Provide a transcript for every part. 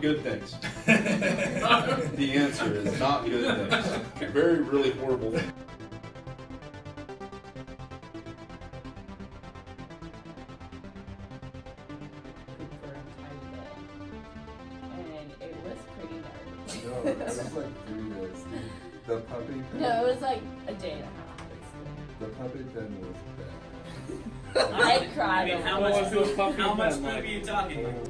good things. The answer is not good things. Very, really horrible things. And it was pretty nervous. No, it was like 3 days. The puppy pen. No, it was like a day and a half. The puppy pen was bad. I cried. I mean, how much food are you talking about?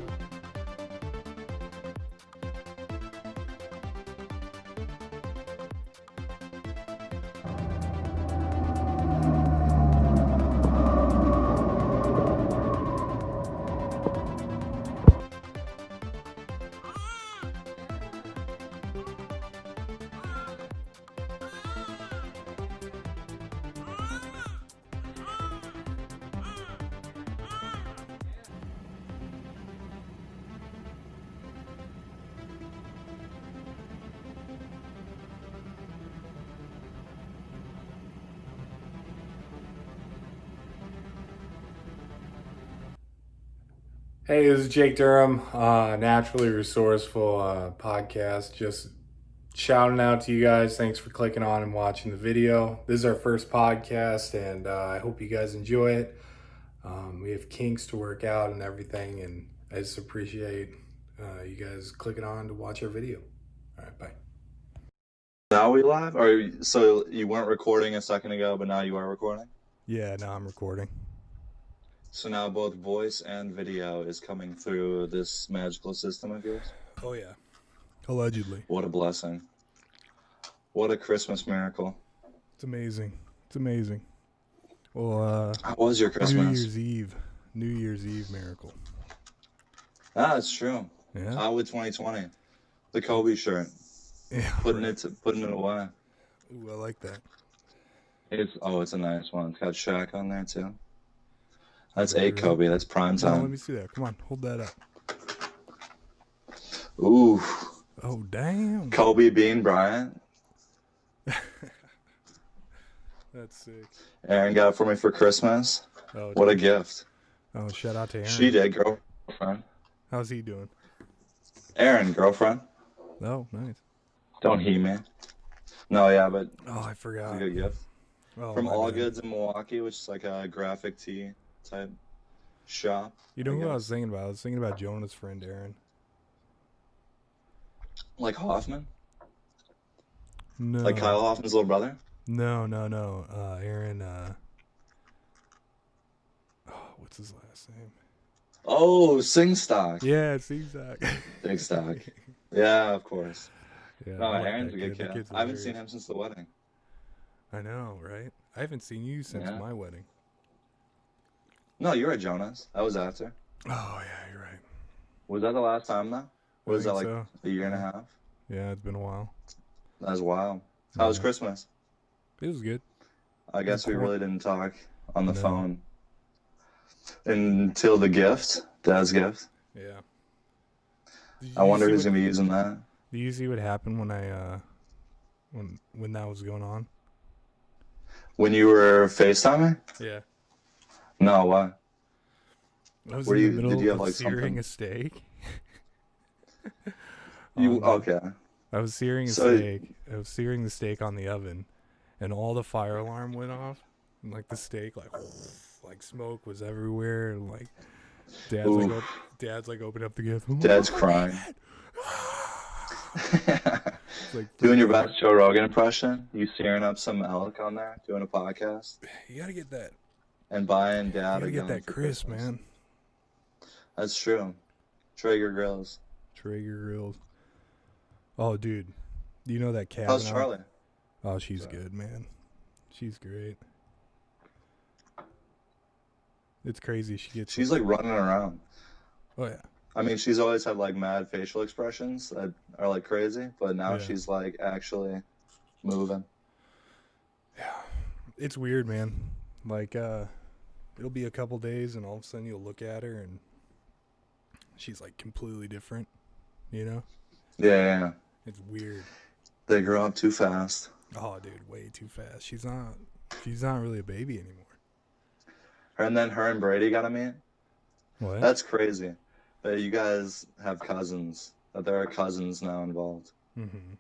Hey, this is Jake Durham, Naturally Resourceful podcast. Just shouting out to you guys. Thanks for clicking on and watching the video. This is our first podcast, and I hope you guys enjoy it. We have kinks to work out and everything, and I just appreciate you guys clicking on to watch our video. All right, bye. Now we live? Or so you weren't recording a second ago, but now you are recording? Yeah, now I'm recording. So now both voice and video is coming through this magical system of yours? Oh, yeah. Allegedly. What a blessing. What a Christmas miracle. It's amazing. It's amazing. Well, how was your Christmas? New Year's Eve miracle. Ah, it's true. Yeah. Out with 2020. The Kobe shirt. Yeah. Putting it away. Ooh, I like that. It's a nice one. It's got Shaq on there too. That's a Kobe. That's prime time. No, let me see that. Come on, hold that up. Ooh. Oh, damn. Kobe Bean Bryant. That's sick. Aaron got it for me for Christmas. Oh, what a gift. Oh, shout out to Aaron. She did, girlfriend. How's he doing? Aaron, girlfriend. Oh, nice. Don't he, man. No, yeah, but oh, I forgot. It's a good gift. Oh, from All Goods in Milwaukee, which is like a graphic tee type shop. You know who I was thinking about? I was thinking about Jonah's friend Aaron. Like Hoffman? No. Like Kyle Hoffman's little brother? No. Aaron, what's his last name? Oh, Singstock. Yeah, Singstock. Singstock. Yeah, of course. Yeah, no, Aaron's a good kid. I haven't seen him since the wedding. I know, right? I haven't seen you since my wedding. No, you were at Jonas. That was after. Oh, yeah, you're right. Was that the last time, though? Or was that like so. a year and a half? Yeah, it's been a while. That's wild. How was Christmas? It was good. I guess we really didn't talk on the phone until the gift, Dad's gift. Yeah. I wonder who's going to be using that. Do you see what happened when I, when that was going on? When you were FaceTiming? Yeah. No, why? I was in the middle of searing a steak. Okay. I was searing a steak. I was searing the steak on the oven, and all the fire alarm went off, and like the steak, like smoke was everywhere, and like Dad's like open up the gift. Dad's crying. Like, doing your best Joe Rogan impression. You searing up some elk on there, doing a podcast. You gotta get that. And buying Dad you a gun. Get that crisp, man. That's true. Traeger grills. Oh, dude, you know that cat? How's Charlie? Oh, she's good, man. She's great. It's crazy. She's like running around. Oh yeah. I mean, she's always had like mad facial expressions that are like crazy, but now she's like actually moving. Yeah, it's weird, man. Like, it'll be a couple days, and all of a sudden you'll look at her, and she's like completely different. You know? Yeah. It's weird. They grow up too fast. Oh, dude, way too fast. She's not really a baby anymore. And then her and Brady got to meet. What? That's crazy. That you guys have cousins that there are cousins now involved, Mm-hmm.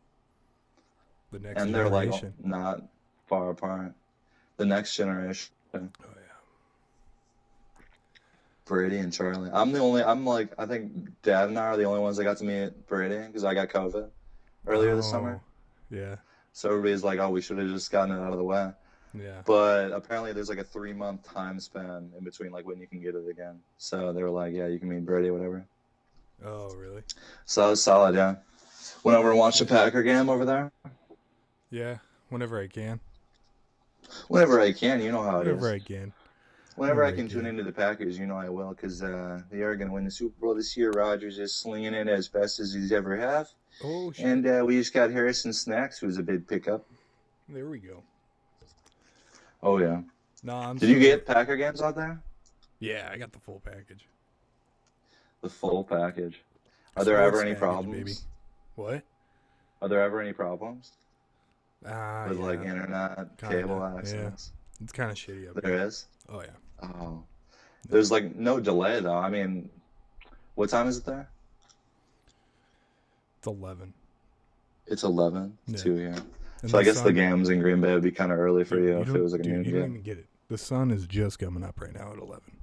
The next and they're like generation. not far apart. The next generation, Oh yeah. Brady and Charlie. I'm like, I think Dad and I are the only ones that got to meet Brady because I got COVID earlier this summer. Oh, yeah. So everybody's like, oh, we should have just gotten it out of the way. Yeah. But apparently there's like a 3-month time span in between like when you can get it again. So they were like, yeah, you can meet Brady, whatever. Oh, really? So that was solid, yeah. Went over and watched a Packer game over there. Yeah. Whenever I can. Whenever I can, you know how it Whenever is. I can. Whenever I Whenever I can tune can. into the Packers, you know I will, because they are going to win the Super Bowl this year. Rodgers is slinging it as best as he's ever have. Oh shit. And we just got Harrison Snacks, who's a big pickup. There we go. Oh, yeah. No, I'm. Did you get Packer games out there? Yeah, I got the full package. The full package. Are there ever any problems? Baby. What? Are there ever any problems Ah, with yeah. like internet, Kinda, cable yeah. access? It's kind of shitty up There here. is? Oh yeah. Oh. There's like no delay though. I mean, what time is it there? It's 11. It's 11 Yeah. 2 here. And So I the guess the sun- games in Green Bay would be kind of early for you if it don't- was like a dude, noon you don't game. even get it. The sun is just coming up right now at 11.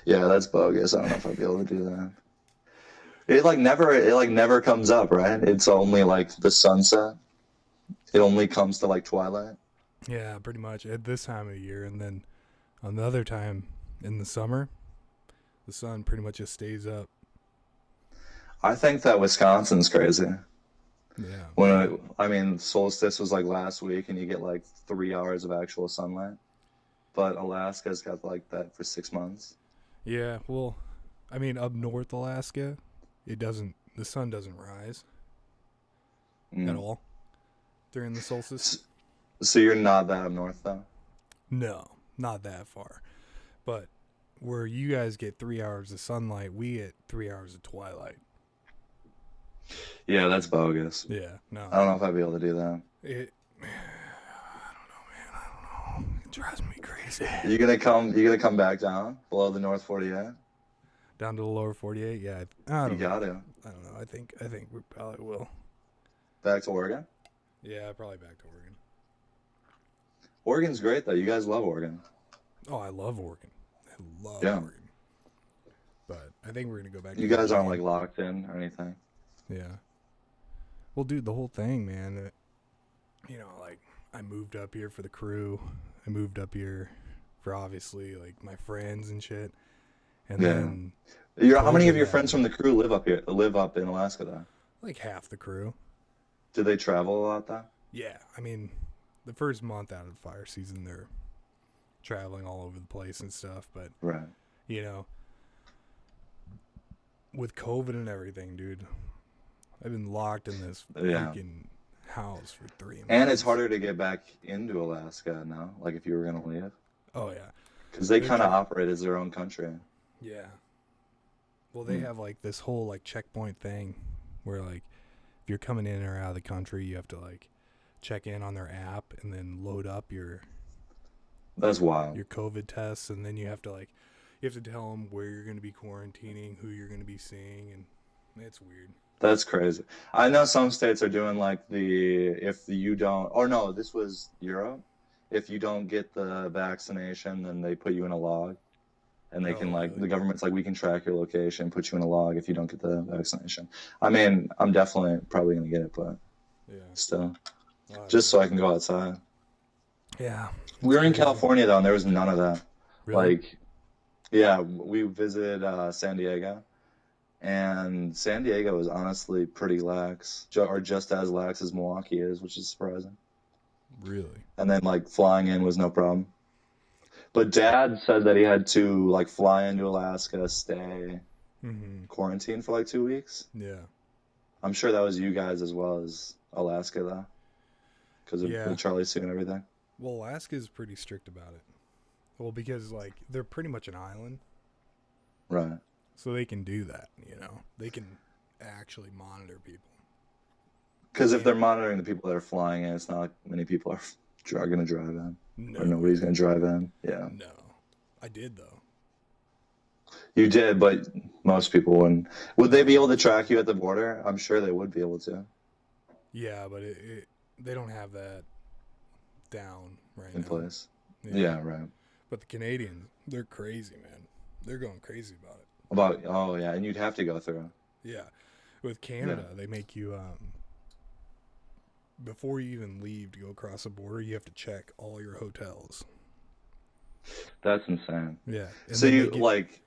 Yeah, that's bogus. I don't know if I'd be able to do that. It never comes up, right? It's only like the sunset. It only comes to like twilight. Yeah, pretty much at this time of the year, and then on the other time in the summer, the sun pretty much just stays up. I think that Wisconsin's crazy. Yeah. I mean, solstice was like last week, and you get like 3 hours of actual sunlight. But Alaska's got like that for 6 months. Yeah. Well, I mean, up north Alaska, the sun doesn't rise at all during the solstice. So you're not that up north, though? No, not that far. But where you guys get 3 hours of sunlight, we get 3 hours of twilight. Yeah, that's bogus. Yeah, no. I don't know if I'd be able to do that. I don't know, man. I don't know. It drives me crazy. You gonna come back down below the North 48? Down to the lower 48? Yeah, I You don't know. gotta. I don't know. I think we probably will. Back to Oregon? Yeah, probably back to Oregon. Oregon's great, though. You guys love Oregon. Oh, I love Oregon. I love Yeah. Oregon. But I think we're gonna go back. You to guys aren't like Virginia. locked in or anything. Yeah. Well, dude, the whole thing, man. Like I moved up here for the crew. I moved up here for obviously like my friends and shit. And Yeah. then How many of your COVID friends from the crew live up in Alaska, though? like half the crew. Do they travel a lot, though? Yeah, I mean, the first month out of the fire season, they're traveling all over the place and stuff. But Right. With COVID and everything, dude, I've been locked in this Yeah. freaking house for 3 months. And it's harder to get back into Alaska now, like if you were gonna leave, Oh yeah, because they They're kind of trying- operate as their own country. yeah. Well, they Hmm. have like this whole like checkpoint thing, where like if you're coming in or out of the country, you have to like check in on their app and then load up your That's wild. COVID tests, and then you have to tell them where you're going to be quarantining, who you're going to be seeing, and it's weird. That's crazy. I know some states are doing like if you don't, or no, this was Europe. If you don't get the vaccination, then they put you in a log, and they Oh, can like really? the government's like, we can track your location, put you in a log if you don't get the vaccination. I mean, I'm definitely probably gonna get it, but Yeah. still, Wow. just so I can go outside. Yeah. We were in California though, and there was none of that. Really? Like, yeah, we visited San Diego, and San Diego is honestly pretty lax, or just as lax as Milwaukee is, which is surprising. Really? And then like flying in was no problem. But Dad said that he had to like fly into Alaska, stay Mm-hmm. quarantine for like 2 weeks. Yeah. I'm sure that was you guys as well as Alaska though, because of Yeah. the Charlie suit and everything. Well, Alaska's pretty strict about it. Well, because like they're pretty much an island, Right. so they can do that. They can actually monitor people. Because if they're monitoring the people that are flying in, it's not like many people are going to drive in. No. Or nobody's going to drive in. Yeah. No. I did though. You did, but most people wouldn't. Would they be able to track you at the border? I'm sure they would be able to Yeah, but they don't have that down right in now. place. Yeah, right. But the Canadians, they're crazy, man. They're going crazy about it. Oh yeah, and you'd have to go through. Yeah. With Canada, they make you before you even leave to go across the border, you have to check all your hotels. That's insane. Yeah. And So then you they get- like,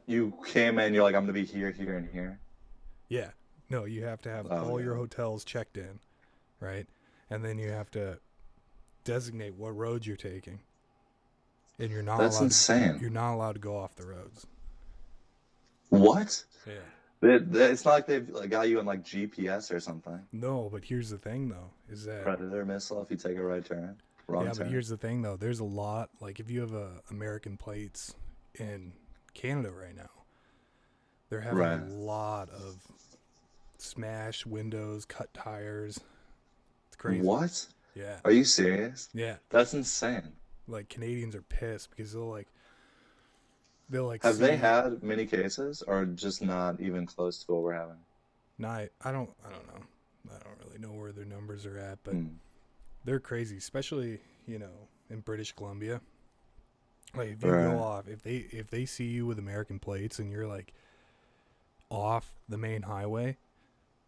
you came in, you're like, I'm gonna be here, here, and here. Yeah. No, you have to have Oh, all yeah. your hotels checked in, right? And then you have to designate what roads you're taking. And you're not That's allowed insane. you're not allowed to go off the roads. What? Yeah. It's not like they've like, got you on like GPS or something. No, but here's the thing though, is that Predator missile if you take a right turn. Wrong yeah, turn. but here's the thing though, there's a lot, like if you have American plates in Canada right now, they're having Right. a lot of smashed windows, cut tires. It's crazy. What? Yeah. Are you serious? Yeah. That's insane. Like Canadians are pissed because they'll Have they see- had many cases or just not even close to what we're having? I don't know. I don't really know where their numbers are at, but Hmm. they're crazy, especially, in British Columbia. Like if you Right. go off, if they see you with American plates and you're like off the main highway,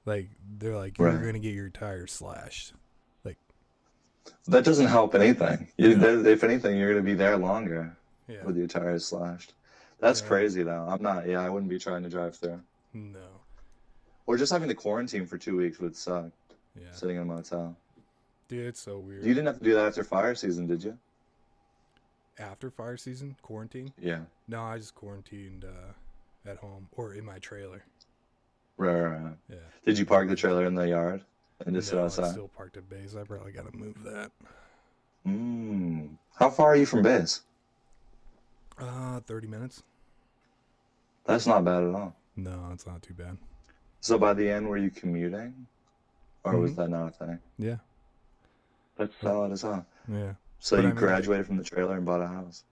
like they're like you're Right. gonna get your tires slashed. Like That doesn't help anything. No. If anything, you're going to be there longer yeah, with your tires slashed. That's Yeah. crazy, though. I wouldn't be trying to drive through. no, Or just having to quarantine for 2 weeks would suck, yeah, sitting in a motel. dude, it's so weird. You didn't have to do that after fire season, did you? After fire season, quarantine? Yeah. No, I just quarantined at home or in my trailer. Right. Yeah. Did you park the trailer in the yard and just sit No, it's outside? still parked at base. I probably got to move that. How far are you from base? 30 minutes. That's not bad at all. No, it's not too bad. So by the end, were you commuting? Or was Mhm. that not a thing? Yeah, That's solid as hell. yeah. So But you I mean- graduated from the trailer and bought a house.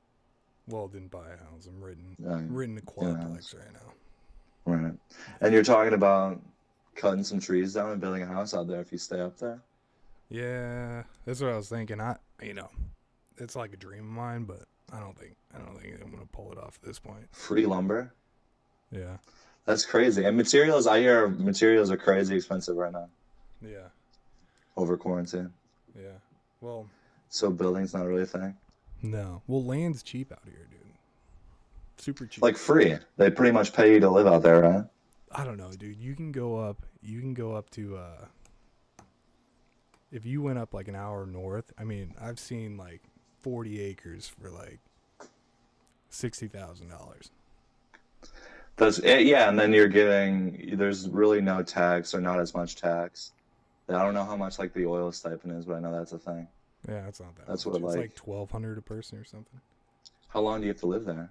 Well, didn't buy a house. I'm renting a house. quadplex right now. Right. And you're talking about cutting some trees down and building a house out there if you stay up there? Yeah, that's what I was thinking. It's like a dream of mine, but I don't think I'm gonna pull it off at this point. Free lumber? Yeah, That's crazy. And materials, I hear materials are crazy expensive right now yeah, over quarantine. yeah. Well, So building's not really a thing. no. Well, land's cheap out here, dude. Super cheap. Like free. They pretty much pay you to live out there, right? I don't know, dude. You can go up to if you went up like an hour north. I mean, I've seen like 40 acres for like $60,000. That's it, yeah, and then you're getting, there's really no tax or not as much tax. I don't know how much like the oil stipend is, but I know that's a thing. Yeah, it's not that That's much. what, It's like- like $1,200 a person or something. How long do you have to live there?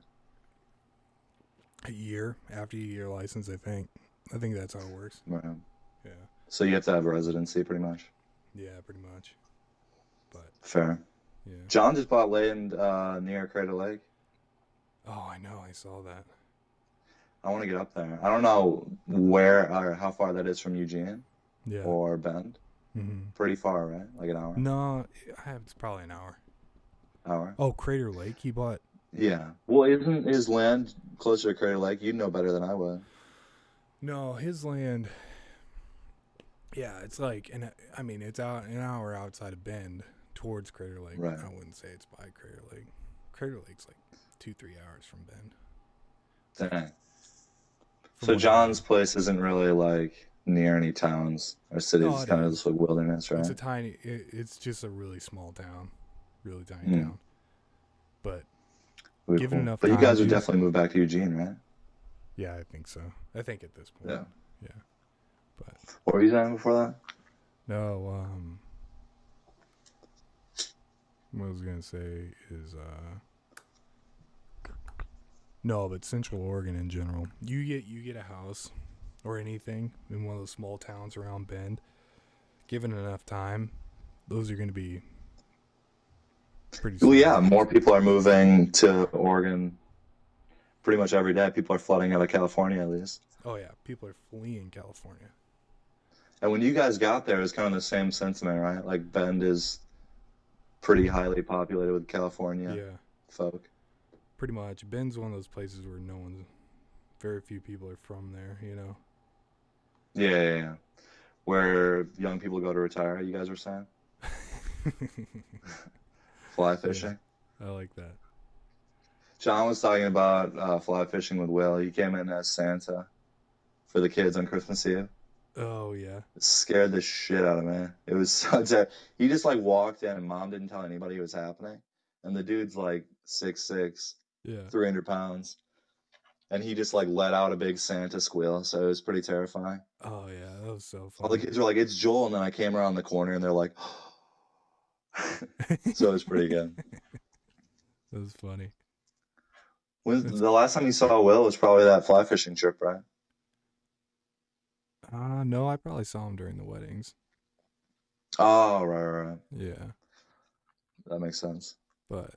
A year after you get your license, I think. I think that's how it works. Right. Yeah. So you have to have residency pretty much. Yeah, pretty much. But Fair. yeah. John just bought land near Crater Lake. Oh, I know. I saw that. I want to get up there. I don't know where or how far that is from Eugene Yeah. or Bend. hmm Pretty far, right? Like an hour? No, it's probably an hour. Hour? Oh, Crater Lake. He bought. Yeah. Well, isn't his land closer to Crater Lake? You'd know better than I would. No, his land. Yeah, it's like, it's out an hour outside of Bend towards Crater Lake. Right. I wouldn't say it's by Crater Lake. Crater Lake's like 2-3 hours from Bend. Dang. From So what I John's place isn't really like near any towns or cities. No, It's it kind of is. just like wilderness, right? It's just a really small town. Really tiny Hmm. town. But Really given cool. enough But you time, guys would dude. definitely move back to Eugene, right? yeah, I think so. I think at this point. Yeah. Yeah. But What were you saying before that? no, what I was gonna say is no, but Central Oregon in general, you get a house or anything in one of those small towns around Bend, given enough time, those are gonna be pretty Well, small. yeah, more people are moving to Oregon pretty much every day. People are flooding out of California, at least. Oh yeah, people are fleeing California. And when you guys got there, it was kind of the same sentiment, right? Like Bend is pretty highly populated with California Yeah, folk. pretty much. Bend's one of those places where very few people are from there. You know. Yeah. Where young people go to retire, you guys were saying? Fly fishing. I like that. John was talking about fly fishing with Will. He came in as Santa for the kids on Christmas Eve. Oh yeah. It scared the shit out of me. It was such a. He just like walked in and mom didn't tell anybody it was happening. And the dude's like 6'6", Yeah. 300 pounds. And he just like let out a big Santa squeal. So it was pretty terrifying. Oh yeah, that was so All the funny. kids were like, "It's Joel." And then I came around the corner and they're like, so it was pretty good. That was funny. When the last time you saw Will was probably that fly fishing trip, right? No, I probably saw him during the weddings. Oh, right. Yeah, That makes sense. but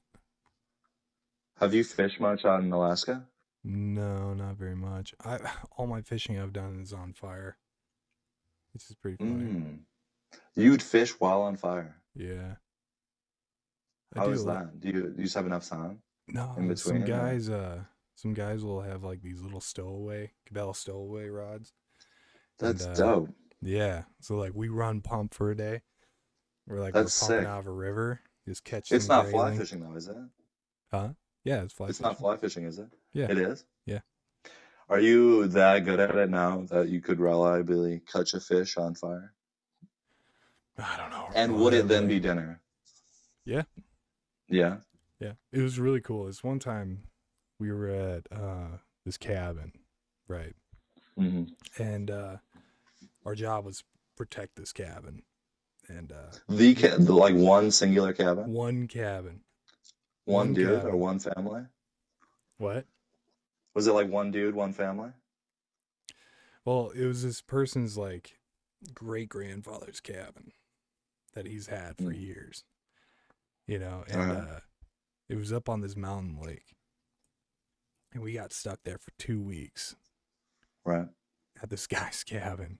Have you fished much out in Alaska? no, not very much. All my fishing I've done is on fire, which is pretty funny. Mm. You'd fish while on fire. Yeah. I How do is a lot- that? Do you just have enough time? No, in some between, some guys will have like these little Cabela stowaway rods. That's And, dope. Yeah, so like we run pump for a day. We're That's pumping sick. out of a river, just catch. It's some not fly grayling. fishing though, is it? Huh? Yeah, it's fly It's fishing. not fly fishing, is it? Yeah. It is? Yeah. Are you that good at it now that you could reliably catch a fish on fire? I don't know. And would it then reliably. be dinner? Yeah. Yeah. Yeah, it was really cool. This one time we were at this cabin, right? hmm And our job was protect this cabin. And Like one singular cabin? one cabin. One one dude or cabin. one family? What? Was it like one dude, one family? Well, it was this person's like great grandfather's cabin that he's had for years. You know, and Uh-huh. it was up on this mountain lake. And we got stuck there for 2 weeks Right. at this guy's cabin.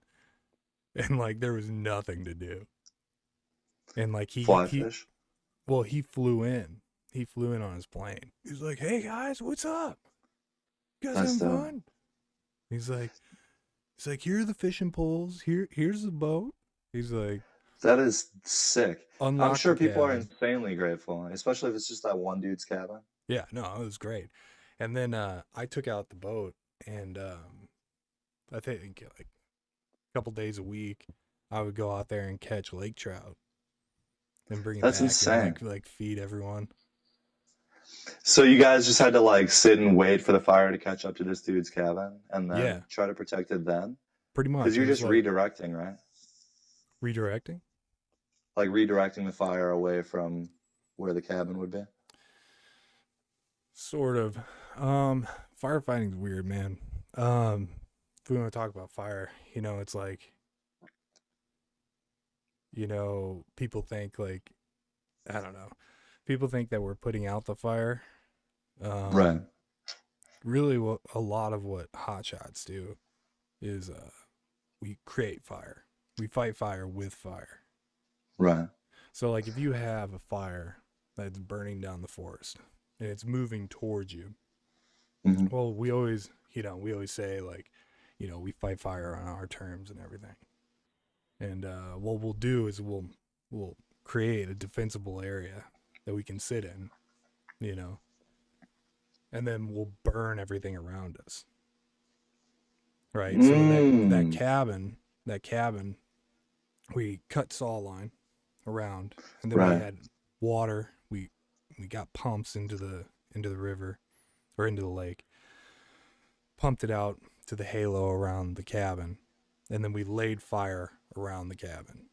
And like there was nothing to do. And like Fly fish? well, he flew in. He flew in on his plane. He's like, "Hey guys, what's up? You guys That's having dope. fun?" He's like, "Here are the fishing poles. Here's the boat." He's like, That is sick. "Unlock I'm sure the people are cabin." insanely grateful, especially if it's just that one dude's cabin. Yeah, no, it was great. And then I took out the boat, and I think like a couple days a week, I would go out there and catch lake trout and bring it That's back insane. and like feed everyone. So you guys just had to like sit and wait for the fire to catch up to this dude's cabin and then Yeah. try to protect it then? Pretty much. Because you're It was just like redirecting, right? redirecting. Like redirecting the fire away from where the cabin would be. Sort of. Firefighting's weird, man. If we want to talk about fire, it's like, people think like, I don't know. People think that we're putting out the fire. Right. Really, a lot of what hotshots do is we create fire. We fight fire with fire. Right. So like if you have a fire that's burning down the forest and it's moving towards you, Mhm. well, we always say like, we fight fire on our terms and everything. And what we'll do is we'll create a defensible area that we can sit in, and then we'll burn everything around us. Right? So that cabin, we cut saw line around, and then Right. we had water. We got pumps into the river or into the lake, pumped it out to the halo around the cabin, and then we laid fire around the cabin.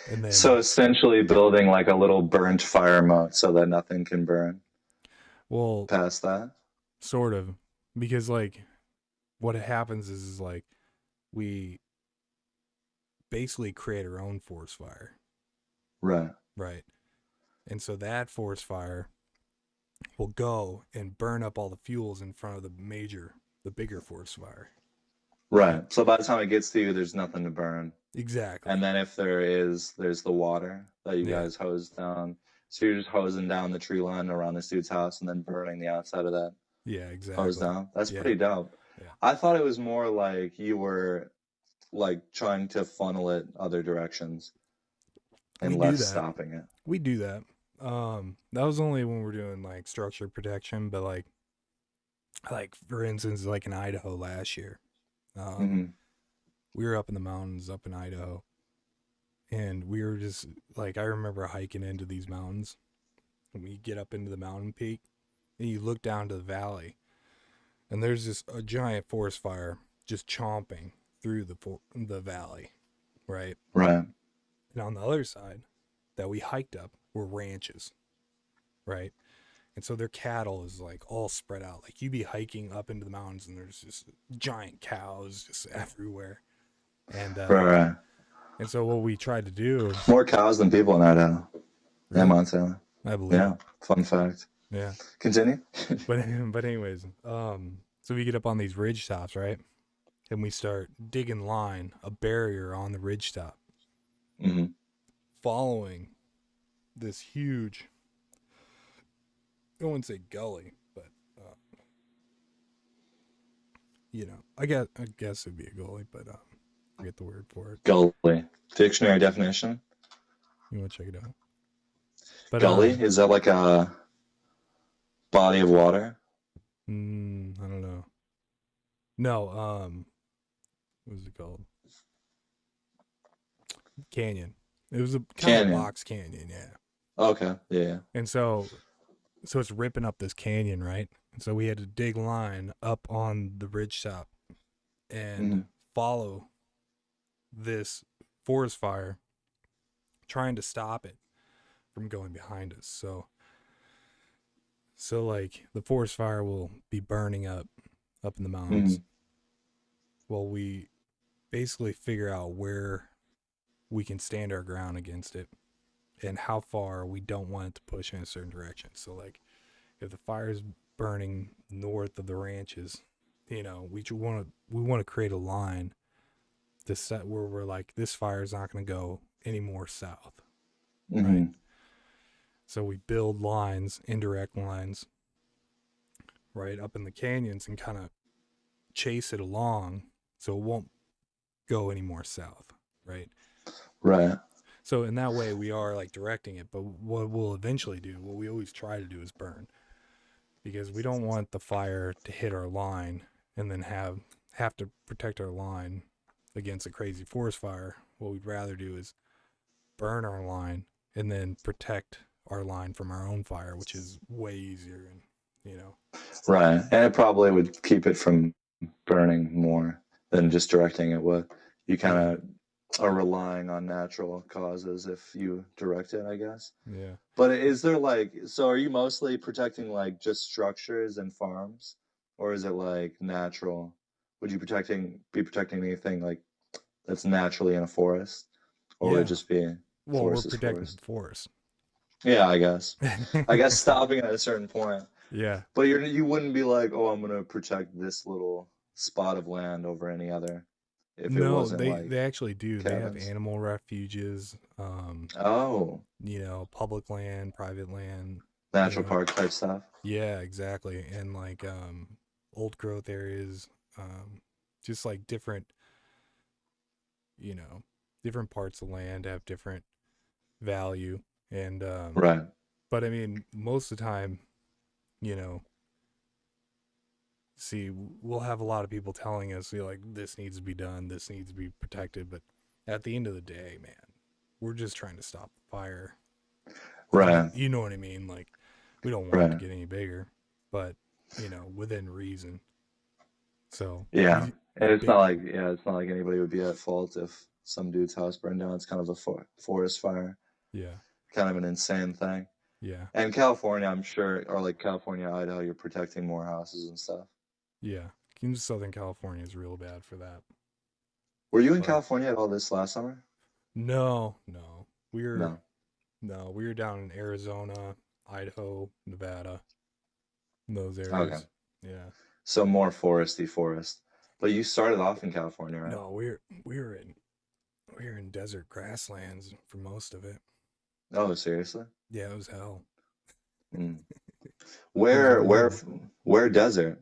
And then So essentially building like a little burnt fire moat so that nothing can burn well, past that. sort of, because like what happens is like we basically create our own forest fire. Right. Right. And so that forest fire will go and burn up all the fuels in front of the bigger forest fire. Right. So by the time it gets to you, there's nothing to burn. Exactly. And then if there is, there's the water that you Yeah. guys hose down. So you're just hosing down the tree line around this dude's house and then burning the outside of that Yeah, exactly. hose down. That's Yeah. pretty dope. Yeah. I thought it was more like you were like trying to funnel it other directions and We do less that. stopping it. We do that. That was only when we're doing like structure protection, but like for instance, like in Idaho last year, Hmm. we were up in the mountains up in Idaho, and we were just like, I remember hiking into these mountains, and we get up into the mountain peak, and you look down to the valley, and there's just a giant forest fire just chomping through the valley, right? Right. And on the other side that we hiked up were ranches, right? And so their cattle is like all spread out. Like you'd be hiking up into the mountains and there's just giant cows just everywhere. And Right. and so what we tried to do, More cows than people in Idaho and Montana. I believe, Yeah. Fun fact. yeah. Continue. But anyways, so we get up on these ridge tops, right? And we start digging a barrier on the ridge top, Hmm. following this huge, I wouldn't say gully, but I guess it'd be a gully, but I forget the word for it. Gully. Dictionary definition. You want to check it out? But Gully, is that like a body of water? I don't know. No, what was it called? Canyon. It was a kind of Canyon. box canyon, yeah. Okay. Yeah. And so it's ripping up this canyon, right? And so we had to dig line up on the ridge top and Mhm. follow this forest fire, trying to stop it from going behind us. So like the forest fire will be burning up in the mountains. Well, we basically figure out where we can stand our ground against it and how far we don't want it to push in a certain direction. So like if the fire is burning north of the ranches, we want to create a line to set where we're like, this fire is not going to go any more south. Mhm. So we build lines, indirect lines, right up in the canyons and kind of chase it along so it won't go any more south, right? Right. So in that way we are like directing it, but what we'll eventually do, what we always try to do is burn, because we don't want the fire to hit our line and then have to protect our line against a crazy forest fire. What we'd rather do is burn our line and then protect our line from our own fire, which is way easier. And Right. And it probably would keep it from burning more than just directing it would. You kind of are relying on natural causes if you direct it, I guess. yeah. But is there so are you mostly protecting like just structures and farms, or is it like natural? Would you be protecting anything like that's naturally in a forest, or would Yeah. it just be Well, we're forest is protecting forest? the forest. Yeah, I guess. I guess stopping at a certain point. Yeah. But you wouldn't be like, oh, I'm gonna protect this little spot of land over any other, if it No, wasn't they like actually do. They have cabins. animal refuges, Oh, public land, private land. natural Yeah. park type stuff. Yeah, exactly. And like old growth areas, just like different parts of land have different value. And Right. but I mean, most of the time, see, we'll have a lot of people telling us, like, this needs to be done, this needs to be protected, but at the end of the day, man, we're just trying to stop the fire. Right. You know what I mean? Like, we don't want it to Right. get any bigger, but within reason. So Yeah. you- And it's big- not like anybody would be at fault if some dude's house burned down. It's kind of a forest fire, yeah, kind of an insane thing. yeah, And California, I'm sure, or like California, Idaho, you're protecting more houses and stuff. yeah. In Southern California is real bad for that. Were you in But- California at all this last summer? No, we were No. no, we were down in Arizona, Idaho, Nevada, in those areas. Okay. Yeah. So more foresty forest. But you started off in California, right? No, we were in desert grasslands for most of it. Oh, seriously? Yeah, it was hell. Mm. Where weird. where desert?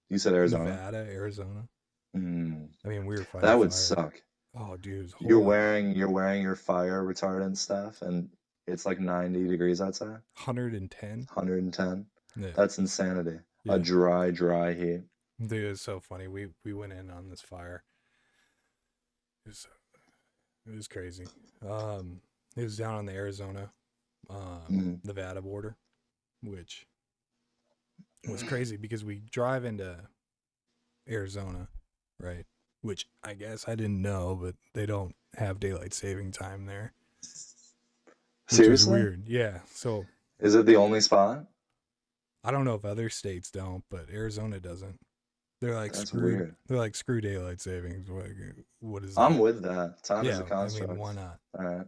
You said Arizona. Nevada, Arizona. Mm. I mean, we were fighting That would fire. suck. Oh, dude, it was You're horrible. wearing your fire retardant stuff and it's like 90 degrees outside. 110. 110. Yeah. That's insanity. Yeah. A dry heat. Dude, it was so funny. We went in on this fire. It was crazy. It was down on the Arizona, Mhm. Nevada border, which was crazy because we drive into Arizona, right? Which I guess I didn't know, but they don't have daylight saving time there. Which is Seriously? weird. Yeah. So Is it the only spot? I don't know if other states don't, but Arizona doesn't. They're like That's screw. weird. They're like screw daylight savings. What is I'm that? with that. Time is Yeah, a construct. I mean, why not? All right.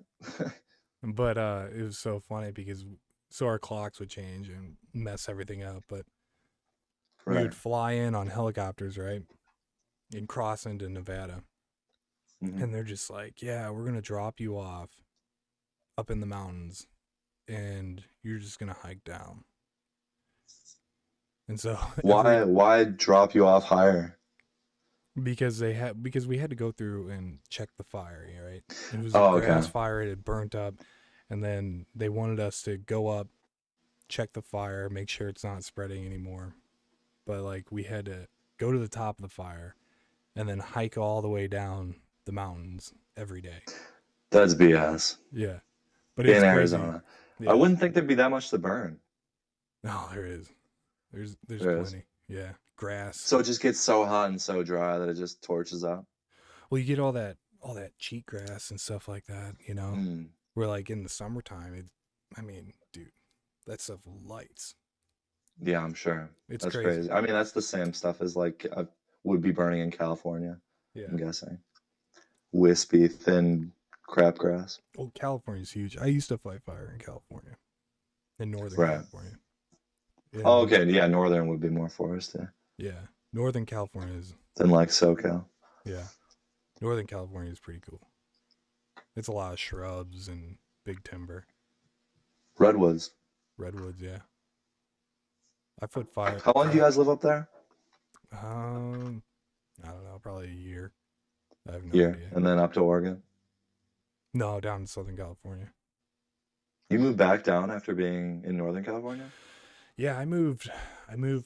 But it was so funny because so our clocks would change and mess everything up. But we Right. would fly in on helicopters, right, and cross into Nevada, Mhm. and they're just like, "Yeah, we're gonna drop you off up in the mountains, and you're just gonna hike down." And so Why drop you off higher? because we had to go through and check the fire, right? It was Oh, a grass okay. fire, it had burnt up, and then they wanted us to go up, check the fire, make sure it's not spreading anymore. But like we had to go to the top of the fire and then hike all the way down the mountains every day. That's BS. Yeah. But In it's crazy. Arizona. Yeah. I wouldn't think there'd be that much to burn. No, there is. There's There is. plenty. Yeah. Grass. So it just gets so hot and so dry that it just torches up. Well, you get all that cheatgrass and stuff like that, you know. Mm. Where like in the summertime, I mean, dude, that stuff lights. Yeah, I'm sure. It's That's crazy. crazy. I mean, that's the same stuff as like would be burning in California, Yeah. I'm guessing. Wispy, thin crapgrass. Well, California's huge. I used to fight fire in California, in Northern Right. California. Yeah. Oh, okay. Yeah, northern would be more forested Yeah, Northern California is than like SoCal. Northern California is pretty cool. It's a lot of shrubs and big timber, Redwoods. redwoods. Yeah, I put fire. How long do you guys live up there? I don't know, probably a year. I have no Year. idea. And then up to Oregon. No, down in Southern California. You moved back down after being in Northern California? Yeah, I moved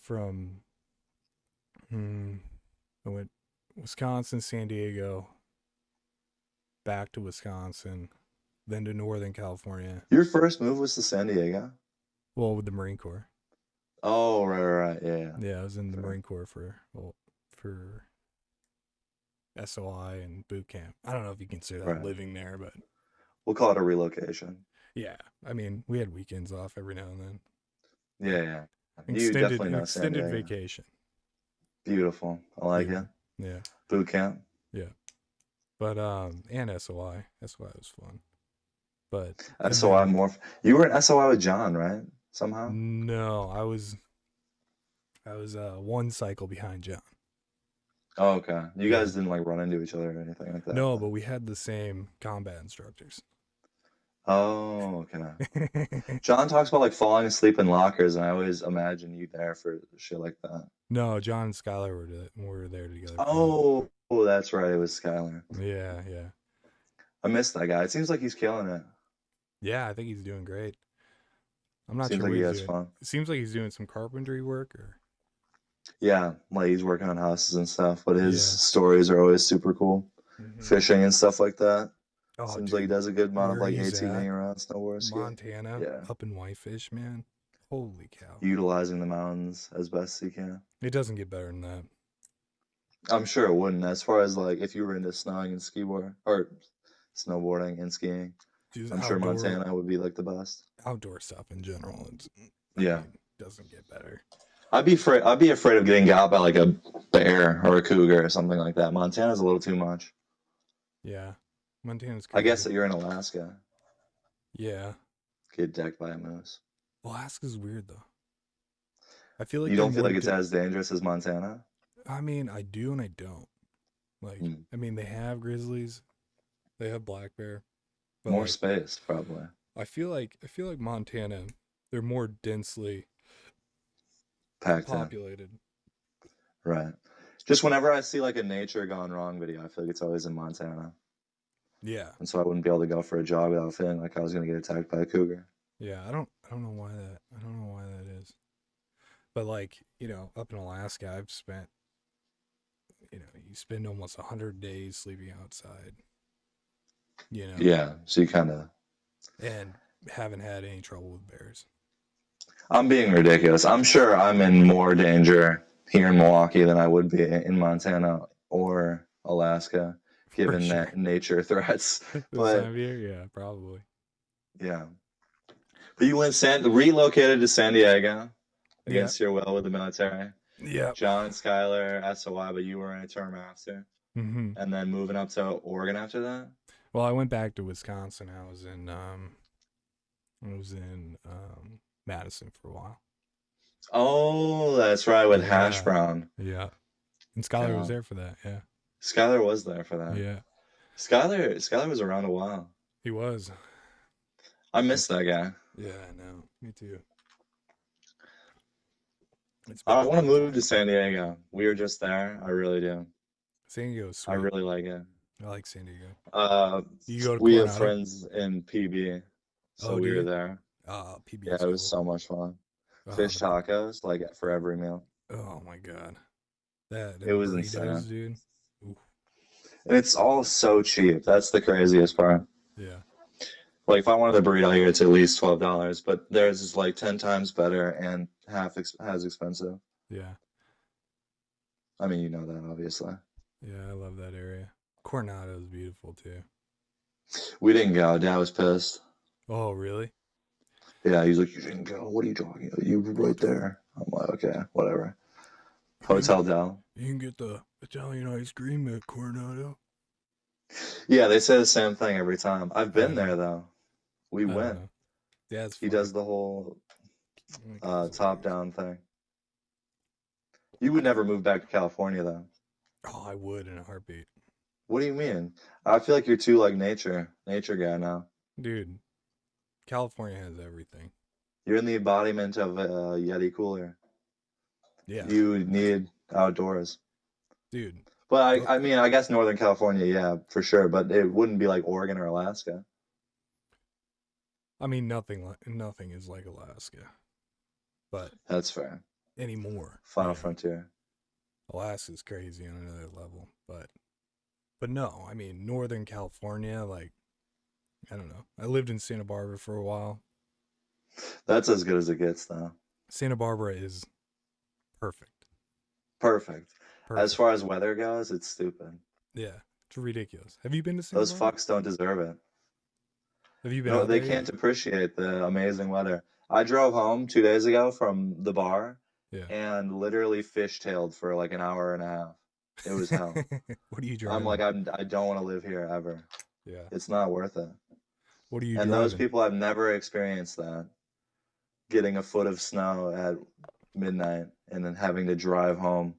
from I went Wisconsin, San Diego, back to Wisconsin, then to Northern California. Your first move was to San Diego? Well, with the Marine Corps. Oh, right. Yeah. Yeah, I was in the Sure. Marine Corps for SOI and boot camp. I don't know if you consider that Right. living there, but We'll call it a relocation. yeah, I mean, we had weekends off every now and then. Yeah. You Extended definitely know San extended Diego. vacation. Beautiful. I like Yeah. it. Yeah. Boot camp. But and SOI. SOI was fun. But SOI more. You were in SOI with John, right? Somehow? No, I was one cycle behind John. Oh, okay. You guys didn't like run into each other or anything like that? No, but we had the same combat instructors. Oh, okay. John talks about like falling asleep in lockers, and I always imagine you there for shit like that. No, John and Skylar were there together. Oh, that's right. It was Skylar. Yeah. I missed that guy. It seems like he's killing it. Yeah, I think he's doing great. I'm not Seems sure like what he he's has doing. fun. It seems like he's doing some carpentry work or Yeah, like he's working on houses and stuff, but his Yeah. stories are always super cool. Fishing and stuff like that. Oh, Seems dude, like he does a good amount of where like he's ATVing at, around, snowboard, skiing. Montana, Yeah. up in Whitefish, man. Holy cow. Utilizing the mountains as best he can. It doesn't get better than that. I'm sure it wouldn't. As far as like if you were into snowing and snowboarding and skiing, Just I'm sure outdoor- Montana would be like the best. outdoor stuff in general. Yeah. Doesn't get better. I'd be afraid of getting got by like a bear or a cougar or something like that. Montana's a little too much. Yeah. Montana's I guess crazy. that you're in Alaska. Yeah. Get decked by a moose. Alaska's weird though. I feel like You they're don't feel more like it's as dangerous as Montana? I mean, I do and I don't. Like, Hmm. I mean, they have grizzlies, they have black bear, but More like, space, probably. I feel like Montana, they're more densely Packed in. populated. Right. Just whenever I see like a nature gone wrong video, I feel like it's always in Montana. Yeah, And so I wouldn't be able to go for a jog without feeling like I was gonna get attacked by a cougar. yeah. I don't know why that. I don't know why that is. But like, you know, up in Alaska, I've spent, you know, you spend almost 100 days sleeping outside. You know, Yeah. So you kinda and haven't had any trouble with bears. I'm being ridiculous. I'm sure I'm in more danger here in Milwaukee than I would be in Montana or Alaska, given sure. that nature threats. This But time of year, yeah, probably. yeah. But you relocated to San Diego Yeah, against your will with the military. yeah. John and Skylar, SOI, but you were in a term after. Hmm. And then moving up to Oregon after that? Well, I went back to Wisconsin. I was in Madison for a while. Oh, that's right, with Hash Yeah. Brown. Yeah, and Skylar was Yeah. there for that. Yeah, Skylar was there for that. yeah, Skylar was around a while. he was. I miss that guy. Yeah, I know. Me too. It's I been want to move to San Diego. We were just there. I really do. San Diego's sweet. I really like it. I like San Diego. We You go to have Coronado? friends in PB, so Oh, we do were you? there. PB Yeah, is it was cool. so much fun. Oh, Fish the- tacos, like for every meal. Oh my god, that It was burritos, insane. dude. Oof. And it's all so cheap. That's the craziest part. Yeah, Like if I wanted a burrito here, it's at least $12, but theirs is like 10 times better and half as expensive. yeah, I mean, you know that obviously. yeah. I love that area. Coronado's beautiful too. We didn't go. Dad was pissed. Oh, really? Yeah, he's like, "You didn't go. What are you talking about? You were right there." I'm like, "Okay, whatever." Hotel Del. You can get the Italian ice cream at Coronado. Yeah, they say the same thing every time. I've been there though. We I don't went. know. Dad's He funny. does the whole Oh my God, it's top hilarious. down thing. You would never move back to California though. Oh, I would in a heartbeat, What do you mean? I feel like you're too like nature guy now. dude. California has everything. You're in the embodiment of a Yeti cooler. Yeah, You need outdoors. dude. But I mean, I guess Northern California, yeah, for sure. But it wouldn't be like Oregon or Alaska. I mean, nothing is like Alaska, but That's fair. anymore. Final Yeah. frontier. Alaska's crazy on another level, but no, I mean Northern California, like I don't know. I lived in Santa Barbara for a while. That's as good as it gets, though. Santa Barbara is perfect. Perfect. Perfect. As far as weather goes, it's stupid. Yeah, it's ridiculous. Have you been to Santa Those Barbara? fucks don't deserve it. Have you been No, out they there can't yet? appreciate the amazing weather. I drove home 2 days ago from the bar Yeah. and literally fishtailed for like an hour and a half. It was hell. What are you driving? I'm like, I don't want to live here ever. Yeah. It's not worth it. What are you And driving? those people have never experienced that. Getting a foot of snow at midnight and then having to drive home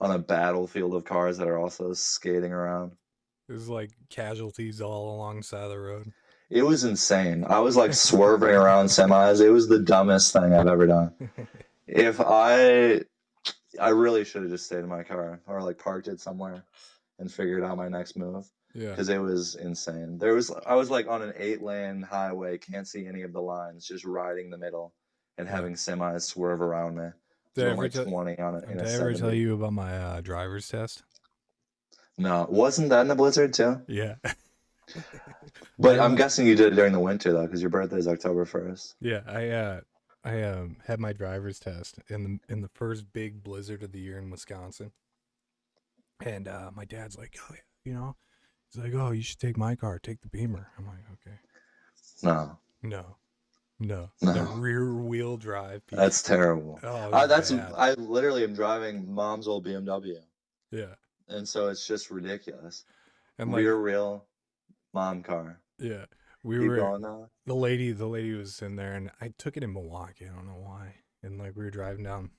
on a battlefield of cars that are also skating around. There's like casualties all alongside the road. It was insane. I was like swerving around semis. It was the dumbest thing I've ever done. If I really should have just stayed in my car or like parked it somewhere and figured out my next move Yeah. because it was insane. I was like on an 8-lane highway, can't see any of the lines, just riding the middle and Yeah. having semis swerve around me. Did I Doing ever like tell- 20 on it in Did a I ever 70. tell you about my driver's test? No, wasn't that in a blizzard too? Yeah. But I'm guessing you did it during the winter though, because your birthday is October 1st. Yeah, I had my driver's test in the first big blizzard of the year in Wisconsin, and my dad's like, oh, yeah, you know, he's like, oh, you should take my car, take the Beamer. I'm like, okay, No, no, No. the rear wheel drive. Piece. that's terrible. Oh, it was bad. I literally am driving mom's old BMW, Yeah, and so it's just ridiculous. and like, Rear wheel, mom car. yeah, we Keep were going now. the lady was in there, and I took it in Milwaukee. I don't know why, and like we were driving down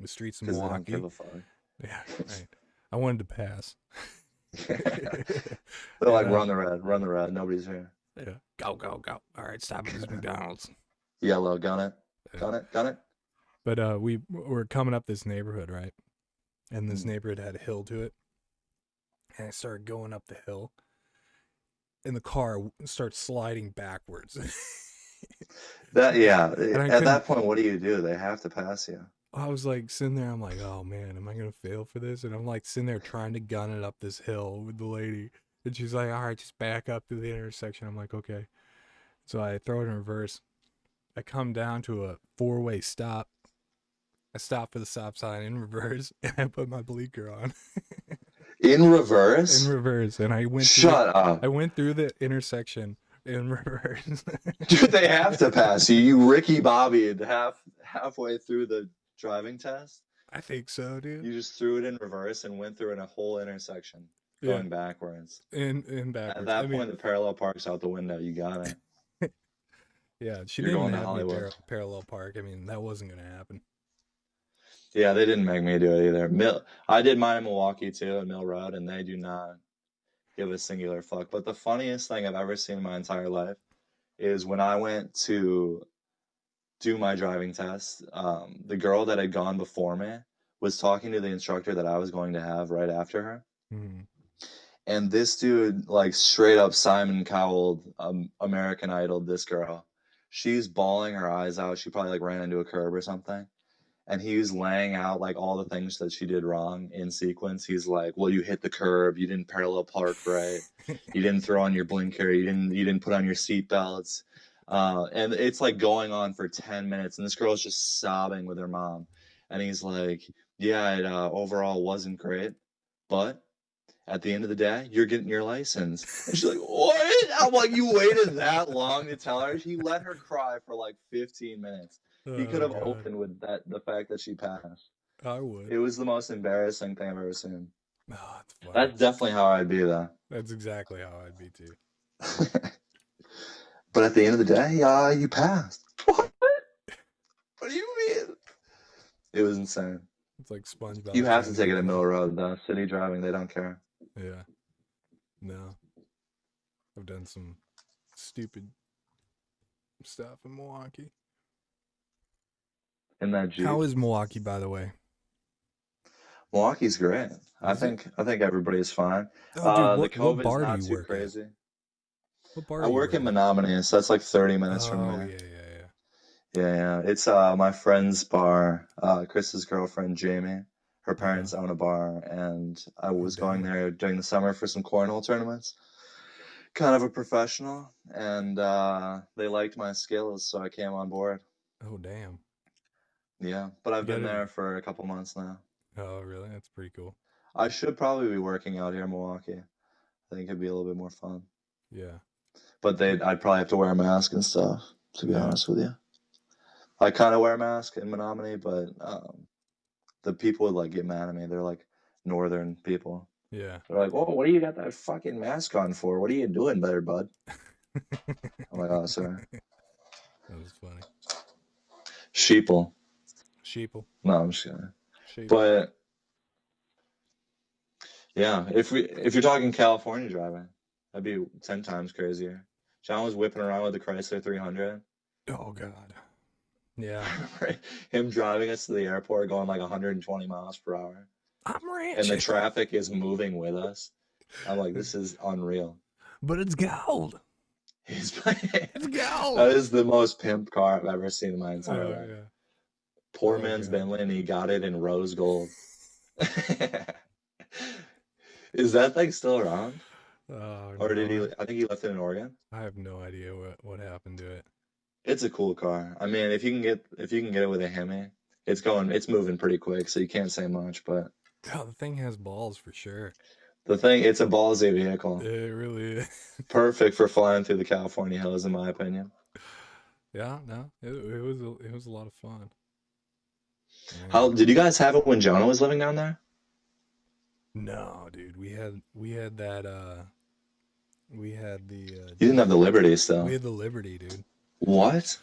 the streets of Because they don't Milwaukee. give a fuck. Yeah, right. I wanted to pass. They're like, Yeah. run the red. Nobody's here. Yeah. Go, go, go. All right, stop at this McDonald's. Yellow, gun it. Yeah. Gun it. But we were coming up this neighborhood, right? And this Mm. neighborhood had a hill to it. And I started going up the hill. And the car starts sliding backwards. That, yeah. And I At couldn't- that point, what do? They have to pass you. I was like sitting there, I'm like, oh man, am I gonna fail for this? And I'm like sitting there trying to gun it up this hill with the lady. And she's like, all right, just back up to the intersection. I'm like, okay. So I throw it in reverse. I come down to a 4-way stop. I stop for the stop sign in reverse and I put my blinker on. In reverse? In reverse. And I went Shut up. I went through the intersection in reverse. Dude, they have to pass you. You Ricky Bobbied halfway through the driving test. I think so, dude. You just threw it in reverse and went through in a whole intersection Yeah. going backwards. In backwards. At that I mean, point, the parallel park's out the window. You got it. yeah, she you're didn't going to have me Hollywood. parallel park. I mean, that wasn't gonna happen. Yeah, they didn't make me do it either. I did mine in Milwaukee too, at Mill Road, and they do not give a singular fuck. But the funniest thing I've ever seen in my entire life is when I went to do my driving test, the girl that had gone before me was talking to the instructor that I was going to have right after her. Mhm. And this dude, like straight up Simon Cowell, American Idol, this girl, she's bawling her eyes out. She probably like ran into a curb or something. And he was laying out like all the things that she did wrong in sequence. He's like, well, you hit the curb, you didn't parallel park right, you didn't throw on your blinker, you didn't put on your seatbelts. And it's like going on for 10 minutes, and this girl's just sobbing with her mom. And he's like, yeah, it overall wasn't great, but at the end of the day, you're getting your license. And she's like, what? I'm like, you waited that long to tell her? He let her cry for like 15 minutes. He could have Oh, God. opened with the fact that she passed. I would. It was the most embarrassing thing I've ever seen. Oh, it's funny. That's definitely how I'd be, though. That's exactly how I'd be too. But at the end of the day, you passed. What? What do you mean? It was insane. It's like SpongeBob. You have to trying take it do at that. Mill Road, though. City driving, they don't care. Yeah. No. I've done some stupid stuff in Milwaukee. In that Jeep. How is Milwaukee, by the way? Milwaukee's great. I Is it? think everybody's fine. Oh, The dude, what COVID's bar not do you too work crazy. at? What bar I do you work in at? Menominee, so that's like 30 minutes Oh, from yeah, there. yeah. Yeah. It's my friend's bar. Chris's girlfriend Jamie. Her parents own a bar, and I was going damn. there during the summer for some cornhole tournaments. Kind of a professional, and they liked my skills, so I came on board. Oh, damn. Yeah, but I've You been gotta- there for a couple months now. Oh, really? That's pretty cool. I should probably be working out here in Milwaukee. I think it'd be a little bit more fun. Yeah. But I'd probably have to wear a mask and stuff, to be Yeah. honest with you. I kind of wear a mask in Menominee, but the people would like get mad at me. They're like northern people. Yeah. They're like, "Oh, what do you got that fucking mask on for? What are you doing there, bud?" I'm like, "Oh, sorry." That was funny. Sheeple. Sheeple. No, I'm just kidding. Sheeple. But yeah, if you're talking California driving, that'd be 10 times crazier. John was whipping around with the Chrysler 300. Oh, God. Yeah. Him driving us to the airport going like 120 miles per hour. I'm rich. And the traffic is moving with us. I'm like, this is unreal. But it's gold. It's gold. That is the most pimp car I've ever seen in my entire Oh, life. yeah. Poor Oh, man's God. Bentley, and he got it in rose gold. Is that thing still around? Oh, Or did no. he? I think he left it in Oregon. I have no idea what happened to it. It's a cool car. I mean, if you can get it with a Hemi, it's moving pretty quick, so you can't say much. But Oh, the thing has balls for sure. it's a ballsy vehicle. It really is. Perfect for flying through the California hills, in my opinion. Yeah, no, it was a lot of fun. Yeah. How did you guys have it when Jonah was living down there? No, dude, we had that we had the You didn't have the Liberty still. we had the Liberty, dude. What?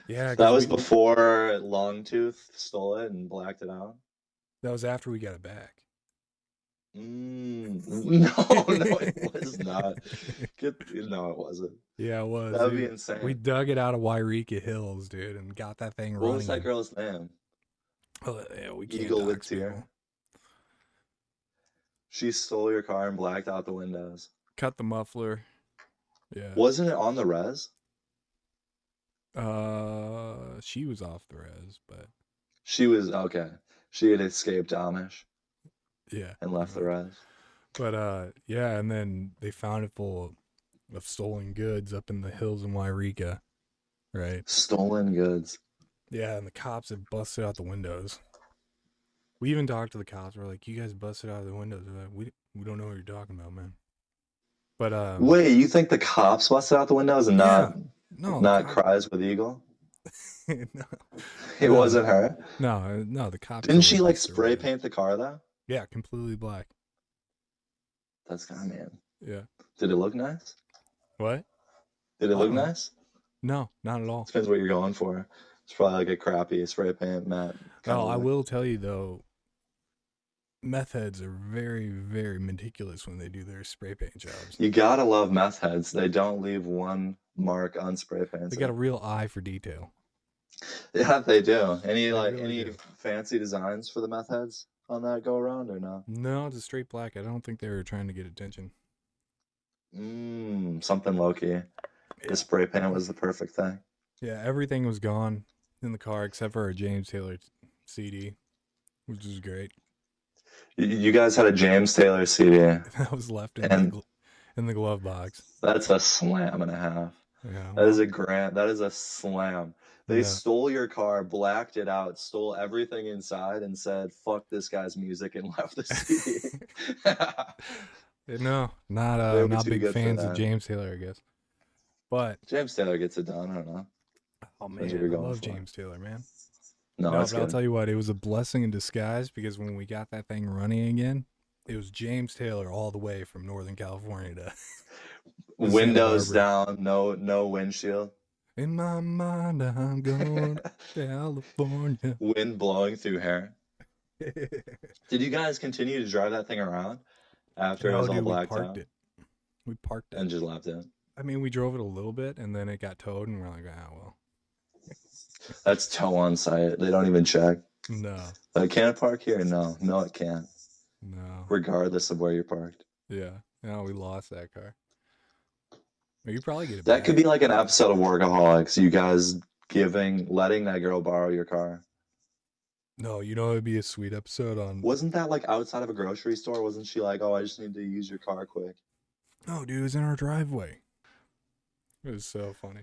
Yeah, That 'cause was we- before Longtooth stole it and blacked it out. That was after we got it back. No, it was not. No, it wasn't. Yeah, it was. That would be dude. insane. We dug it out of Wairika Hills, dude, and got that thing running. What was that girl's name? Oh, yeah, we can't Eagle with dox people. tear. She stole your car and blacked out the windows. Cut the muffler. Yeah. Wasn't it on the res? She was off the res, but She was okay. She had escaped Amish yeah. and left the res. But yeah, and then they found it full of stolen goods up in the hills in Wairika, right? Stolen goods. Yeah, and the cops have busted out the windows. We even talked to the cops. We're like, "You guys busted out the windows." They're like, "We don't know what you're talking about, man." But Wait, you think the cops busted out the windows and yeah. No, not the Cries with Eagle? no, It wasn't her. no, the cops. Didn't she totally like busted her spray windows. paint the car though? Yeah, completely black. That's kind of man. Yeah. Did it look nice? What? Did it look Uh-uh. nice? No, not at all. Depends what you're going for. It's probably like a crappy spray paint matte. No, I will tell you though, meth heads are very, very meticulous when they do their spray paint jobs. You gotta love meth heads. They don't leave one mark on spray paints. They got a real eye for detail. Yeah, they do. Any really any do. fancy designs for the meth heads on that go around or no? No, it's a straight black. I don't think they were trying to get attention. Something low key. The spray paint was the perfect thing. Yeah, everything was gone in the car except for a James Taylor CD, which is great. You guys had a James Taylor CD. That was left in the glove box. That's a slam and a half. Yeah. That is a slam. They Yeah. stole your car, blacked it out, stole everything inside, and said, "Fuck this guy's music," and left the CD. No, They would be not too big good for fans of that. James Taylor, I guess. But James Taylor gets it done. I don't know. oh That's man, what you're I going love for. James Taylor, man. No, No, that's but I'll good. tell you what, it was a blessing in disguise because when we got that thing running again, it was James Taylor all the way from Northern California to Santa Windows Barbara. down, no windshield. In my mind, I'm going to California. Wind blowing through hair. Did you guys continue to drive that thing around after it No, was all dude, we blacked parked out it. We parked it. and just left it? I mean, we drove it a little bit and then it got towed, and we're like, ah, well, That's tow on site. They don't even check. no, Can it park here? No, it can't. no. Regardless of where you're parked. Yeah, no, we lost that car. Well, you probably get it That back. could be like an episode of Workaholics. You guys letting that girl borrow your car. No, you know, it'd be a sweet episode on. Wasn't that like outside of a grocery store? Wasn't she like, "Oh, I just need to use your car quick"? No, dude, it was in our driveway. It was so funny.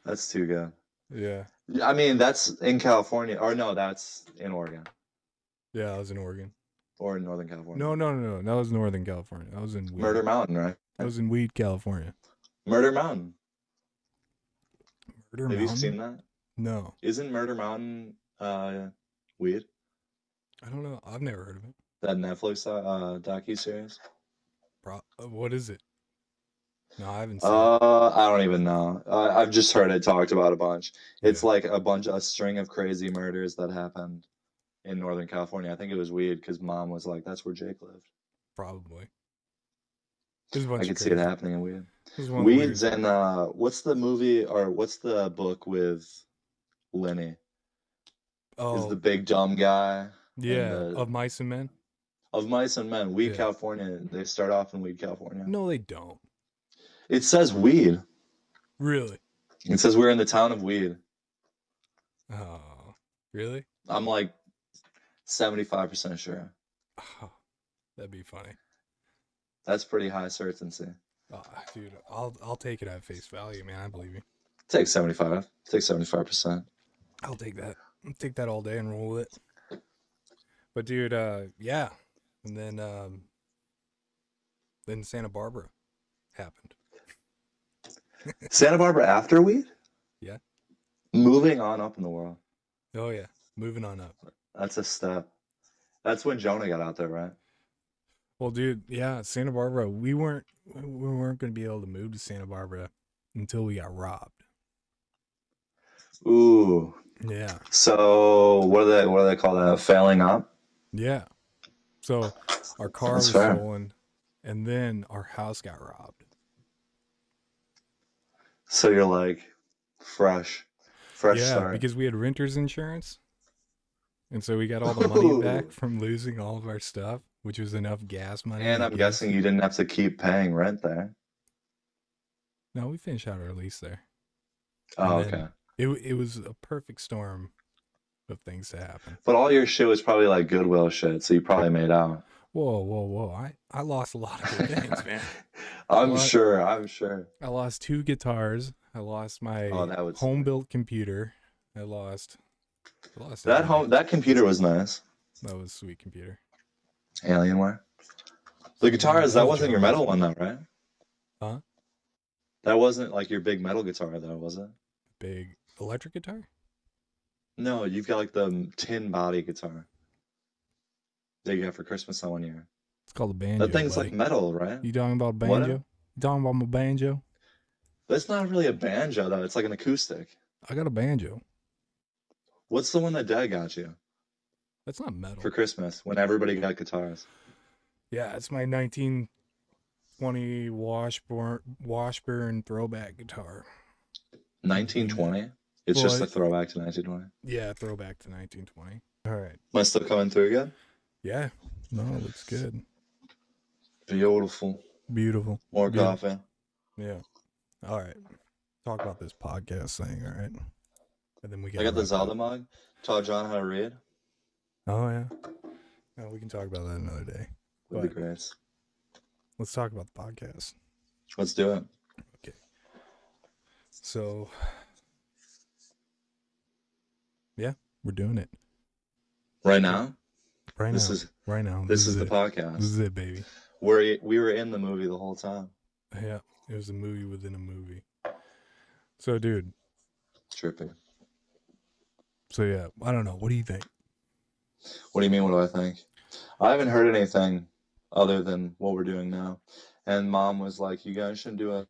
That's too good. Yeah, I mean, that's in California, or no, that's in Oregon yeah, I was in Oregon. or in Northern California. No, that was Northern California. That was in Weed. Murder Mountain, right? That was in Weed, California. Murder Mountain. Murder Have you Mountain? seen that? No, Isn't Murder Mountain weird? I don't know. I've never heard of it. That Netflix docu-series? What is it? No, I haven't seen it. I don't even know. I've just heard it talked about a bunch. It's Yeah. like a string of crazy murders that happened in Northern California. I think it was weird because mom was like, "That's where Jake lived." Probably. There's a bunch I of could see it crazy- happening in Weed. there's one weird- Weeds and what's the movie or what's the book with Lenny? Is Oh, the big dumb guy yeah, the- of Mice and Men. of Mice and Men? Weed, Yeah. California. They start off in Weed, California. No, they don't. It says Weed. Really? It says we're in the town of Weed. Oh, really? I'm like 75% sure. Oh, that'd be funny. That's pretty high certainty. Oh, dude, I'll take it at face value, man. I believe you. Take 75. Take 75%. I'll take that. I'll take that all day and roll with it. But dude, yeah, and then Santa Barbara happened. Santa Barbara after Weed? Yeah. Moving on up in the world. Oh yeah, moving on up. That's a step. That's when Jonah got out there, right? Well, dude, yeah, Santa Barbara. We weren't going to be able to move to Santa Barbara until we got robbed. Ooh. Yeah. So what do they call that? Failing up? Yeah. So our car That's was fair. stolen, and then our house got robbed. So you're like fresh Yeah, start. because we had renter's insurance. And so we got all the money back Ooh. from losing all of our stuff, which was enough gas money. And to I'm get guessing us- you didn't have to keep paying rent there. No, we finished out our lease there. Oh, And then okay. It was a perfect storm of things to happen. But all your shit was probably like Goodwill shit, so you probably made out. Whoa. I lost a lot of good things, man. I'm What? sure. I lost 2 guitars. I lost my Oh, that would home suck. built computer. I lost That everything. that computer was nice. That was a sweet computer. Alienware. The guitars, that was wasn't your John's. metal one though, right? Huh? That wasn't like your big metal guitar though, was it? Big electric guitar? No, you've got like the tin body guitar that you got for Christmas that one year. It's called a banjo. That thing's buddy. like metal, right? You talking about What? banjo? You talking about my banjo? That's not really a banjo though. It's like an acoustic. I got a banjo. What's the one that Dad got you That's not metal. for Christmas when everybody got guitars? Yeah, it's my 1920 Washburn throwback guitar. 1920? It's Well, just a throwback to 1920. Yeah, throwback to 1920. All right. Am I still coming through again? Yeah. No, it looks good. Beautiful. Beautiful. More Yeah. coffee. Yeah. All right. Talk about this podcast thing, all right? And then we I got the Zelda mug. Taught John how to read. Oh, yeah. No, we can talk about that another day. Would be But great. let's talk about the podcast. Let's do it. So, yeah, we're doing it Right now? right This now. is Right now. this is the it. podcast. This is it, baby. We were in the movie the whole time. Yeah, it was a movie within a movie. So, dude. Trippy. So, yeah, I don't know. What do you think? What do you mean, what do I think? I haven't heard anything other than what we're doing now. And Mom was like, you guys should do a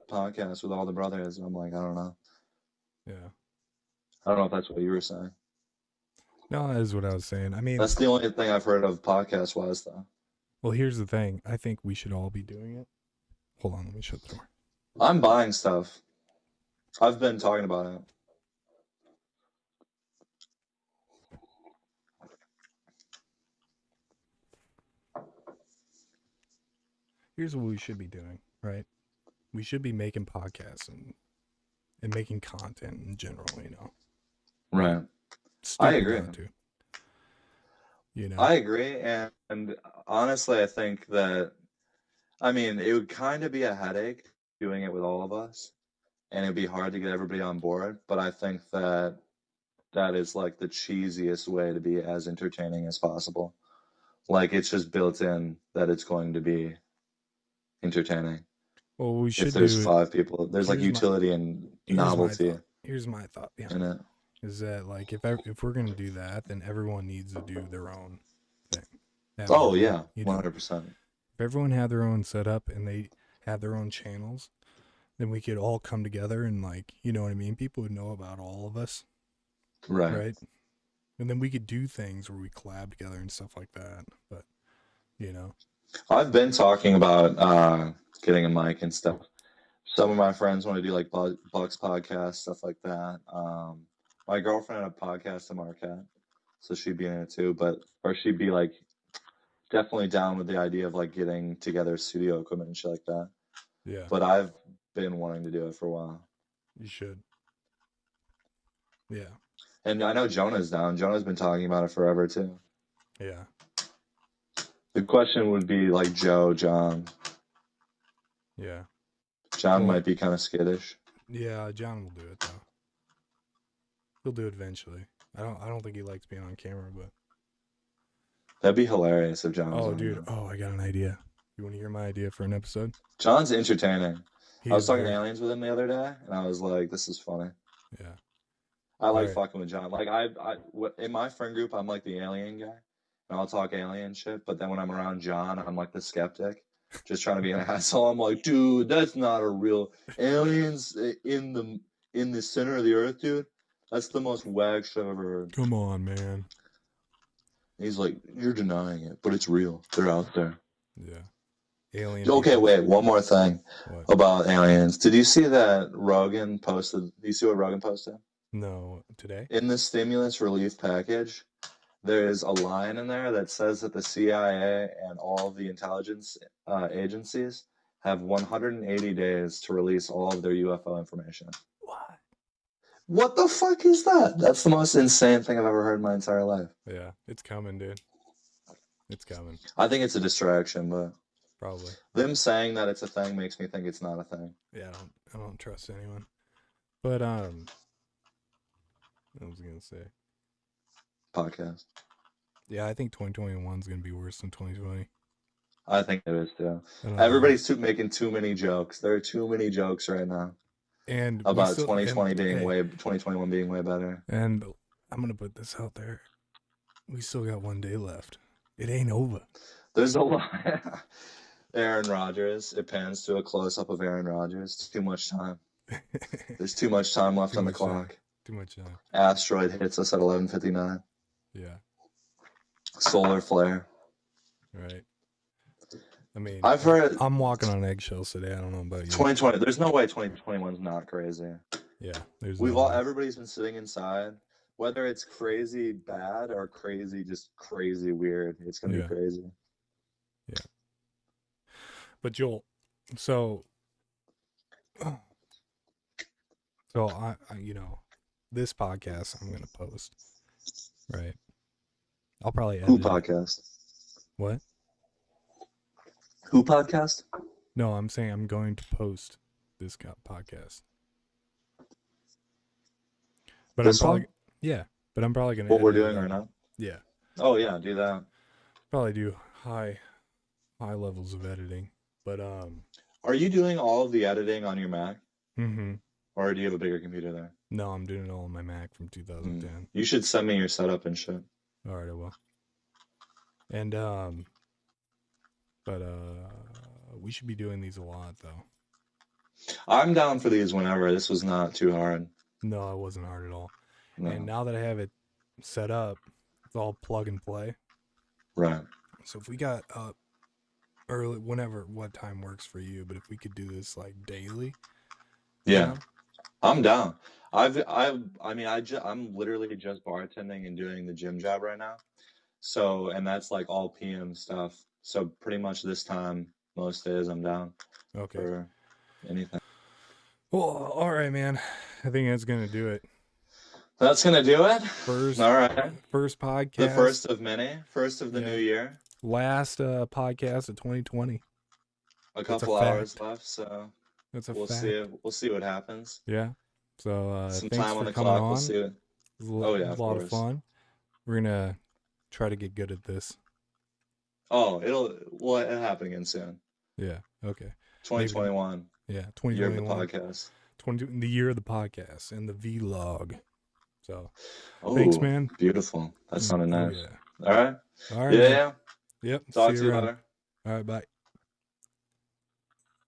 podcast with all the brothers. And I'm like, I don't know. Yeah. I don't know if that's what you were saying. No, that is what I was saying. I mean, That's the only thing I've heard of podcast-wise, though. well, here's the thing. I think we should all be doing it. Hold on, let me shut the door. I'm buying stuff. I've been talking about it. Here's what we should be doing, right? We should be making podcasts and making content in general, you know. Right. Stupid agree. not to. You know. I agree, and honestly, I think that, I mean, it would kind of be a headache doing it with all of us, and it'd be hard to get everybody on board, but I think that that is like the cheesiest way to be as entertaining as possible. Like, it's just built in that it's going to be entertaining. Well, we should If there's do. 5 people, there's like Here's my- utility and here's my novelty thought. Here's my thought behind in it. it. Is that like if we're gonna do that, then everyone needs to do their own thing. Have Oh, their yeah, own, you know. 100%. If everyone had their own setup and they had their own channels, then we could all come together and, like, you know what I mean? People would know about all of us, Right. right? And then we could do things where we collab together and stuff like that. But, you know, I've been talking about getting a mic and stuff. Some of my friends want to do like Bucks podcast, stuff like that. My girlfriend had a podcast at Marquette, so she'd be in it too. Or she'd be like definitely down with the idea of like getting together studio equipment and shit like that. yeah, But I've been wanting to do it for a while, you should. Yeah, and I know Jonah's down. Jonah's been talking about it forever too. yeah. The question would be like John. Yeah. John Well- might be kind of skittish. Yeah, John will do it though. He'll do it eventually. I don't think he likes being on camera, but That'd be hilarious if John was oh on dude, there. oh, I got an idea. You want to hear my idea for an episode? John's entertaining. He I was is talking very- aliens with him the other day, and I was like, "This is funny." Yeah. I like Right. fucking with John. Like in my friend group, I'm like the alien guy, and I'll talk alien shit. But then when I'm around John, I'm like the skeptic, just trying to be an asshole. I'm like, "Dude, that's not a real aliens in the center of the earth, dude. That's the most wag shit I've ever heard. Come on, man. He's like, you're denying it, but it's real. They're out there. Yeah. Alien. Okay, people. wait. One more thing What? about aliens. Did you see that Rogan posted? Do you see what Rogan posted? No, today? In the stimulus relief package, there is a line in there that says that the CIA and all the intelligence agencies have 180 days to release all of their UFO information. What? What the fuck is that? That's the most insane thing I've ever heard in my entire life. Yeah, it's coming, dude. It's coming. I think it's a distraction, but Probably. them saying that it's a thing makes me think it's not a thing. Yeah, I don't trust anyone. But I was gonna say. Podcast. Yeah, I think 2021 is gonna be worse than 2020. I think it is too. I don't know. Everybody's making too many jokes. There are too many jokes right now and we about still- 2020 and- being hey, 2021 being way better. And I'm gonna put this out there. We still got 1 day left. It ain't over. There's a lot. Aaron Rodgers. It pans to a close up of Aaron Rodgers. Too much time. There's too much time left Too on the much time. clock. Too much time. Asteroid hits us at 11:59. Yeah. Solar flare. Right. I mean, I've heard I'm walking on eggshells today. I don't know about you. 2020. There's no way 2021's not crazy. Yeah. There's We've no all way. everybody's been sitting inside. Whether it's crazy bad or crazy just crazy weird, it's gonna Yeah. be crazy. But Joel, so I this podcast I'm gonna post, right? I'll probably edit Who it. podcast? What? Who podcast? No, I'm saying I'm going to post this podcast. But This I'm probably one? yeah. But I'm probably gonna What we're edit it doing out. right now? Yeah, Oh yeah, do that. probably do high levels of editing. But Are you doing all of the editing on your Mac, mm-hmm. or do you have a bigger computer there? No, I'm doing it all on my Mac from 2010. You should send me your setup and shit. All right, I will. And but we should be doing these a lot though. I'm down for these whenever. This was not too hard. No, it wasn't hard at all. No. And now that I have it set up, it's all plug and play. Right. So if we got up early, what time works for you, but if we could do this like daily, Yeah. know? I'm down. I'm literally just bartending and doing the gym job right now. So, and that's like all PM stuff. So pretty much this time, most days I'm down Okay. for anything. Well, all right, man. I think that's gonna do it. That's gonna do it. First All right. podcast. The first of many. First of the Yeah. new year. last podcast of 2020. A That's a couple hours fact. left, so That's a we'll fact. see. We'll see what happens. Yeah. So Some thanks time for on the coming clock. on. We'll see. It was Oh, yeah, a of lot course. of fun. We're gonna try to get good at this. Oh, it'll happen again soon. Yeah. Okay. 2021, Yeah. year of the 2021. podcast. The year of the podcast and the vlog. So Oh, thanks, man. beautiful. That sounded Oh, nice. yeah. All right. All right. Yeah, man. yeah. Yep. Talk see to you you around. later. All right. Bye.